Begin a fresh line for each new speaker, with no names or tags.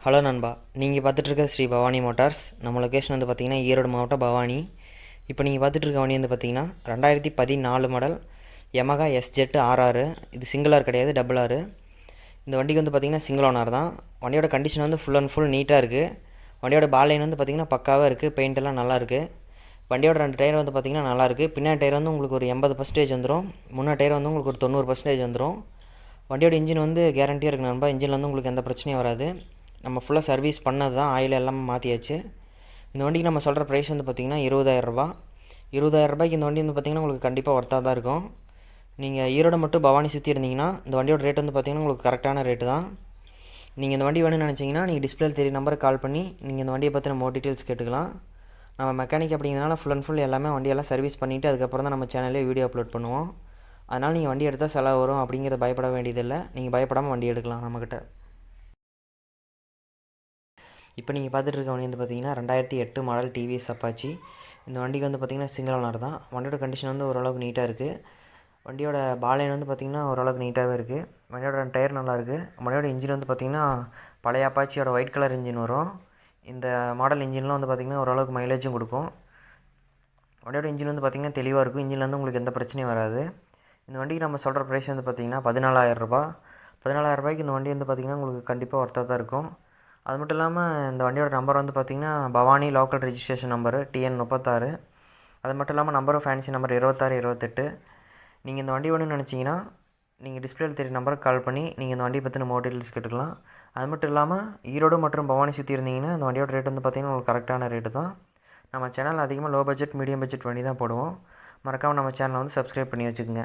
Hello நண்பா, நீங்கள் பார்த்துட்ருக்க Sri Bhavani Motors. நம்ம லொக்கேஷன் வந்து பார்த்திங்கன்னா ஈரோடு மாவட்டம் பவானி. இப்போ நீங்கள் பார்த்துட்ருக்க வண்டி வந்து பார்த்திங்கன்னா 2014 மாடல் யமகா எஸ்ஜெட் ஆர்ஆர். இது சிங்கிள் ஆர் கிடையாது, டபுள் ஆர். இந்த வண்டிக்கு வந்து பார்த்திங்கன்னா சிங்கிள் ஓனர் தான். வண்டியோட கண்டிஷன் வந்து ஃபுல் அண்ட் ஃபுல் நீட்டாக இருக்குது. வண்டியோட பால் லைன் வந்து பார்த்திங்கன்னா பக்காவாக இருக்குது. பெயிண்ட் எல்லாம் நல்லா இருக்குது. வண்டியோட 2 டயர் வந்து பார்த்திங்கன்னா நல்லாயிருக்கு. பின்னாடி டயர் வந்து உங்களுக்கு ஒரு 80% வந்துடும். முன்னாடி டயர் வந்து உங்களுக்கு ஒரு 90% வந்துடும். வண்டியோட இன்ஜின் வந்து கேரண்டியாக இருக்குது நண்பா. இன்ஜினில் வந்து உங்களுக்கு எந்த பிரச்சனையும் வராது. நம்ம ஃபுல்லாக சர்வீஸ் பண்ணது தான். ஆயில் எல்லாமே மாற்றியாச்சு. இந்த வண்டிக்கு நம்ம சொல்கிற ப்ரைஸ் வந்து பார்த்திங்கன்னா 20,000 ரூபா. 20,000 ரூபாய்க்கு இந்த வண்டி வந்து பார்த்திங்கன்னா உங்களுக்கு கண்டிப்பாக ஒர்த்தாக தான் இருக்கும். நீங்கள் ஈரோடு மட்டும் பவானி சுற்றி இருந்தீங்கன்னா இந்த வண்டியோட ரேட் வந்து பார்த்திங்கன்னா உங்களுக்கு கரெக்டான ரேட்டு தான். நீங்கள் இந்த வண்டி வேணும்னு நினச்சிங்கன்னா நீங்கள் டிஸ்பிளேல தெரிய நம்பருக்கு கால் பண்ணி நீங்கள் இந்த வண்டியை பற்றின மோர் டீட்டெயில்ஸ் கேட்டுக்கலாம். நம்ம மெக்கானிக் அப்படிங்கிறதுனால ஃபுல் அண்ட் ஃபுல் எல்லாமே வண்டியெல்லாம் சர்வீஸ் பண்ணிவிட்டு அதுக்கப்புறம் தான் நம்ம சேனல்லே வீடியோ அப்லோட் பண்ணுவோம். அதனால் நீங்கள் வண்டி எடுத்தால் செலவு வரும் அப்படிங்கிறத பயப்பட வேண்டியதில்லை. நீங்கள் பயப்படாமல் வண்டி எடுக்கலாம் நம்மக்கிட்ட. இப்போ நீங்கள் பார்த்துட்டு இருக்க வண்டி வந்து பார்த்திங்கன்னா 2008 மாடல் டிவிஎஸ் அப்பாச்சி. இந்த வண்டிக்கு வந்து பார்த்திங்கன்னா சிங்கிள் ஓனர் தான். வண்டியோட கண்டிஷன் வந்து ஓரளவுக்கு நீட்டாக இருக்குது. வண்டியோட பாலைன் வந்து பார்த்திங்கன்னா ஓரளவுக்கு நீட்டாகவே இருக்குது. வண்டியோட டயர் நல்லாயிருக்கு. வண்டியோட இன்ஜின் வந்து பார்த்திங்கன்னா பழைய அப்பாச்சியோட ஒயிட் கலர் இன்ஜின் வரும். இந்த மாடல் இன்ஜின்லாம் வந்து பார்த்திங்கன்னா ஓரளவுக்கு மைலேஜும் கொடுக்கும். வண்டியோட இன்ஜின் வந்து பார்த்திங்கன்னா தெளிவாக இருக்கும். இன்ஜினில் வந்து உங்களுக்கு எந்த பிரச்சனையும் வராது. இந்த வண்டிக்கு நம்ம சொல்கிற ப்ரைஸ் வந்து பார்த்திங்கன்னா 14,000 ரூபா. 14,000 ரூபாய்க்கு இந்த வண்டி வந்து பார்த்திங்கன்னா உங்களுக்கு கண்டிப்பாக ஒர்த்தாக தான் இருக்கும். அது மட்டும் இல்லாமல் இந்த வண்டியோட நம்பர் வந்து பார்த்திங்கன்னா Bhavani local registration number TN36. அது மட்டும் இல்லாமல் நம்பரும் ஃபேன்சி நம்பர் 26 28. நீங்கள் இந்த வண்டி வேணும்னு நினச்சிங்கன்னா நீங்கள் டிஸ்பிளேல தெரிய நம்பருக்கு கால் பண்ணி நீங்கள் இந்த வண்டியை பற்றின மோர் டீட்டெயில்ஸ் கேட்டுக்கலாம். அது மட்டும் இல்லாமல் ஈரோடு மற்றும் பவானி சுற்றி இருந்தீங்கன்னா இந்த வண்டியோட ரேட் வந்து பார்த்திங்கன்னா உங்களுக்கு கரெக்டான ரேட்டு தான். நம்ம சேனல் அதிகமாக லோ பட்ஜெட் மீடியம் பட்ஜெட் வண்டி தான் போடுவோம். மறக்காமல் நம்ம சேனலை வந்து சப்ஸ்கிரைப் பண்ணி வச்சுக்கோங்க.